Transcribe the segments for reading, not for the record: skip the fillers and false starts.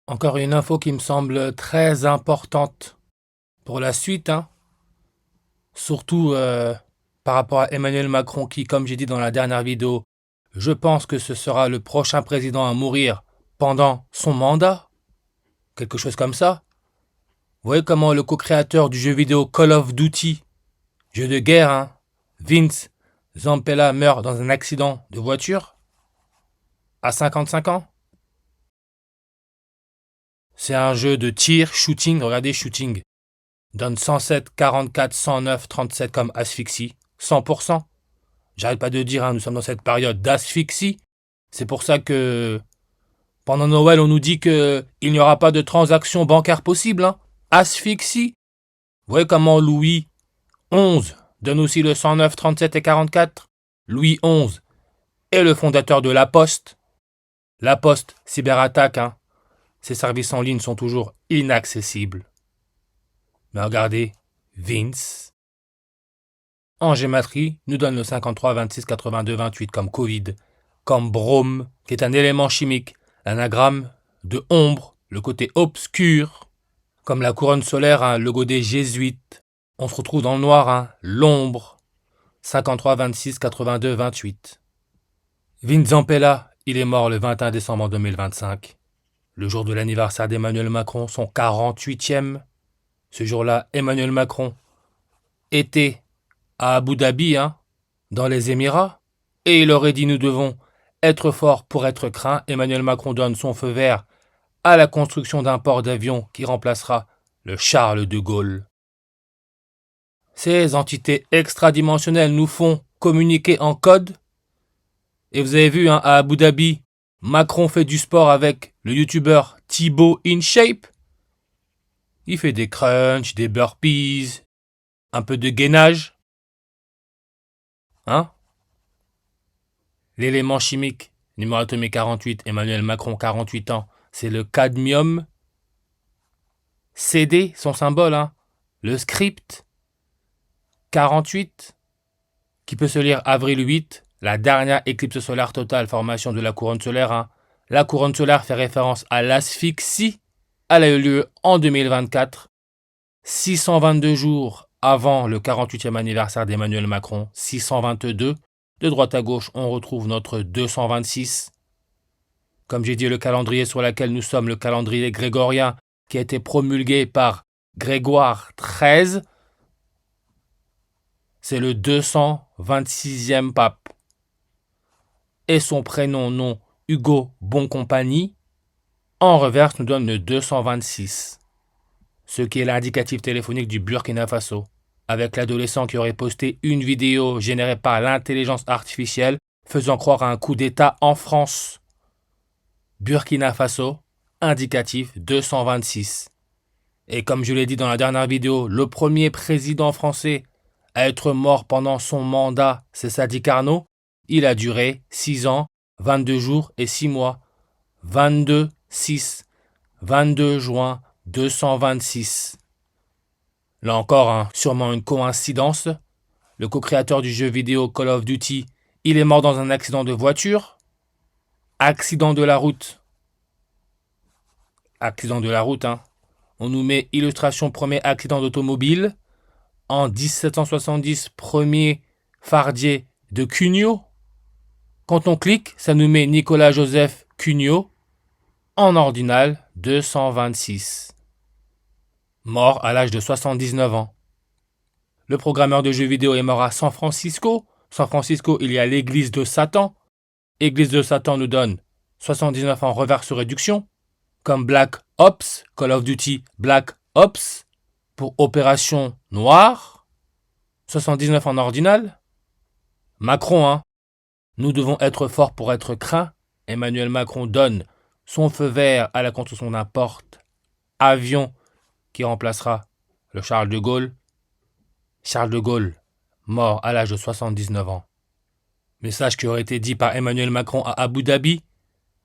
Encore une info qui me semble très importante pour la suite, hein. Surtout par rapport à Emmanuel Macron qui, comme j'ai dit dans la dernière vidéo, je pense que ce sera le prochain président à mourir pendant son mandat, quelque chose comme ça. Vous voyez comment le co-créateur du jeu vidéo Call of Duty, jeu de guerre, hein, Vince Zampella meurt dans un accident de voiture à 55 ans. C'est un jeu de tir, shooting, regardez shooting. Donne 107, 44, 109, 37 comme asphyxie. 100%. J'arrête pas de dire, hein, nous sommes dans cette période d'asphyxie. C'est pour ça que pendant Noël, on nous dit qu'il n'y aura pas de transaction bancaire possible. Hein. Asphyxie. Vous voyez comment Louis XI donne aussi le 109, 37 et 44. Louis XI est le fondateur de La Poste. La Poste, cyberattaque, hein. Ses services en ligne sont toujours inaccessibles. Mais regardez, Vince, en gématrie, nous donne le 53, 26, 82, 28 comme Covid, comme brome, qui est un élément chimique, l'anagramme de ombre, le côté obscur, comme la couronne solaire, hein, le logo des jésuites. On se retrouve dans le noir, hein, l'ombre, 53, 26, 82, 28. Vince Zampella, il est mort le 21 décembre 2025, le jour de l'anniversaire d'Emmanuel Macron, son 48e. Ce jour-là, Emmanuel Macron était à Abu Dhabi, hein, dans les Émirats, et il aurait dit nous devons être forts pour être craints. Emmanuel Macron donne son feu vert à la construction d'un port d'avion qui remplacera le Charles de Gaulle. Ces entités extradimensionnelles nous font communiquer en code. Et vous avez vu, hein, à Abu Dhabi, Macron fait du sport avec le youtubeur Thibaut InShape. Il fait des crunchs, des burpees, un peu de gainage. Hein? L'élément chimique, numéro atomique 48, Emmanuel Macron, 48 ans, c'est le cadmium. CD, son symbole, hein. Le script, 48, qui peut se lire avril 8, la dernière éclipse solaire totale, formation de la couronne solaire. Hein. La couronne solaire fait référence à l'asphyxie. Elle a eu lieu en 2024, 622 jours avant le 48e anniversaire d'Emmanuel Macron, 622. De droite à gauche, on retrouve notre 226. Comme j'ai dit, le calendrier sur lequel nous sommes, le calendrier grégorien, qui a été promulgué par Grégoire XIII, c'est le 226e pape. Et son prénom, nom, Hugo Boncompagnie, en reverse nous donne le 226, ce qui est l'indicatif téléphonique du Burkina Faso, avec l'adolescent qui aurait posté une vidéo générée par l'intelligence artificielle faisant croire à un coup d'État en France. Burkina Faso, indicatif 226. Et comme je l'ai dit dans la dernière vidéo, le premier président français à être mort pendant son mandat, c'est Sadi Carnot. Il a duré 6 ans, 22 jours et 6 mois. 22, 6, 22 juin 226. Là encore, hein, sûrement une coïncidence. Le co-créateur du jeu vidéo Call of Duty, il est mort dans un accident de voiture. Accident de la route. Accident de la route, hein. On nous met illustration premier accident d'automobile. En 1770, premier fardier de Cugnot. Quand on clique, ça nous met Nicolas Joseph Cugnot. En ordinal, 226. Mort à l'âge de 79 ans. Le programmeur de jeux vidéo est mort à San Francisco. San Francisco, il y a l'église de Satan. Église de Satan nous donne 79 en reverse réduction. Comme Black Ops, Call of Duty Black Ops, pour Opération Noire, 79 en ordinal. Macron, hein. Nous devons être forts pour être craints. Emmanuel Macron donne son feu vert à la construction d'un porte-avions qui remplacera le Charles de Gaulle. Charles de Gaulle, mort à l'âge de 79 ans. Message qui aurait été dit par Emmanuel Macron à Abu Dhabi,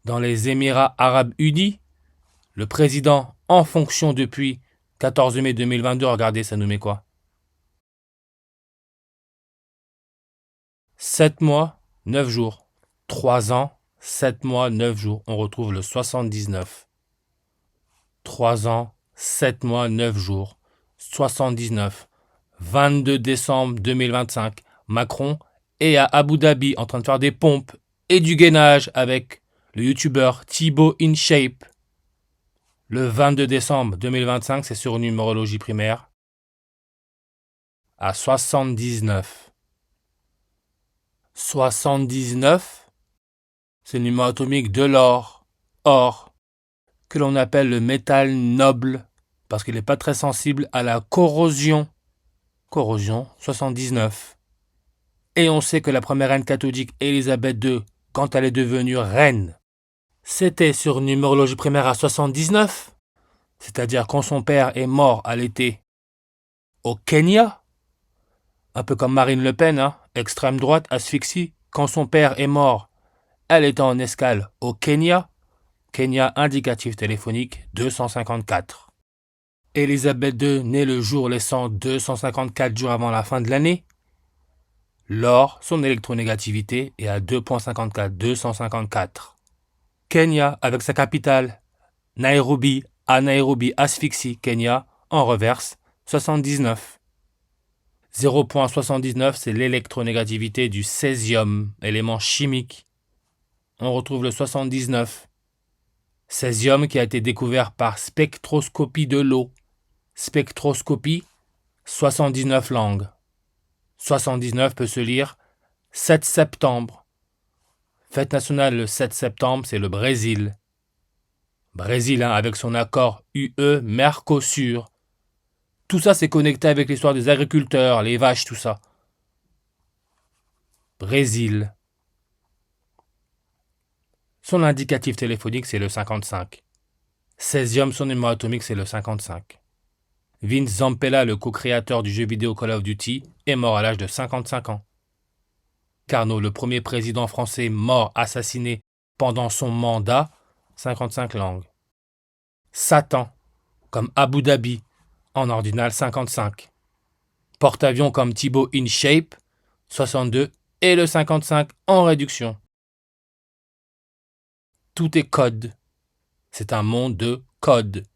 dans les Émirats Arabes Unis. Le président en fonction depuis 14 mai 2022, regardez, ça nous met quoi? 7 mois, 9 jours. 3 ans, 7 mois, 9 jours. On retrouve le 79. 3 ans, 7 mois, 9 jours, 79, 22 décembre 2025, Macron est à Abu Dhabi en train de faire des pompes et du gainage avec le youtubeur Thibaut InShape. Le 22 décembre 2025, c'est sur une numérologie primaire, à 79. 79, c'est le numéro atomique de l'or, or, que l'on appelle le métal noble, parce qu'il n'est pas très sensible à la corrosion. Corrosion, 79. Et on sait que la première reine catholique, Élisabeth II, quand elle est devenue reine, c'était sur une numérologie primaire à 79, c'est-à-dire quand son père est mort à l'été au Kenya, un peu comme Marine Le Pen, extrême droite, asphyxie, quand son père est mort, elle était en escale au Kenya, Kenya indicatif téléphonique 254. Élisabeth II née le jour laissant 254 jours avant la fin de l'année. L'or, son électronégativité est à 2.54, 254. Kenya, avec sa capitale, Nairobi, à Nairobi, asphyxie, Kenya, en reverse, 79. 0.79, c'est l'électronégativité du césium, élément chimique. On retrouve le 79. Césium qui a été découvert par spectroscopie de l'eau. Spectroscopie, 79 langues. 79 peut se lire 7 septembre. Fête nationale le 7 septembre, c'est le Brésil. Brésil, avec son accord UE-Mercosur. Tout ça, c'est connecté avec l'histoire des agriculteurs, les vaches, tout ça. Brésil. Son indicatif téléphonique, c'est le 55. Césium, son numéro atomique, c'est le 55. Vince Zampella, le co-créateur du jeu vidéo Call of Duty, est mort à l'âge de 55 ans. Carnot, le premier président français mort assassiné pendant son mandat, 55 langues. Satan, comme Abu Dhabi, en ordinal 55. Porte-avions comme Thibaut InShape, 62, et le 55 en réduction. Tout est code. C'est un monde de code.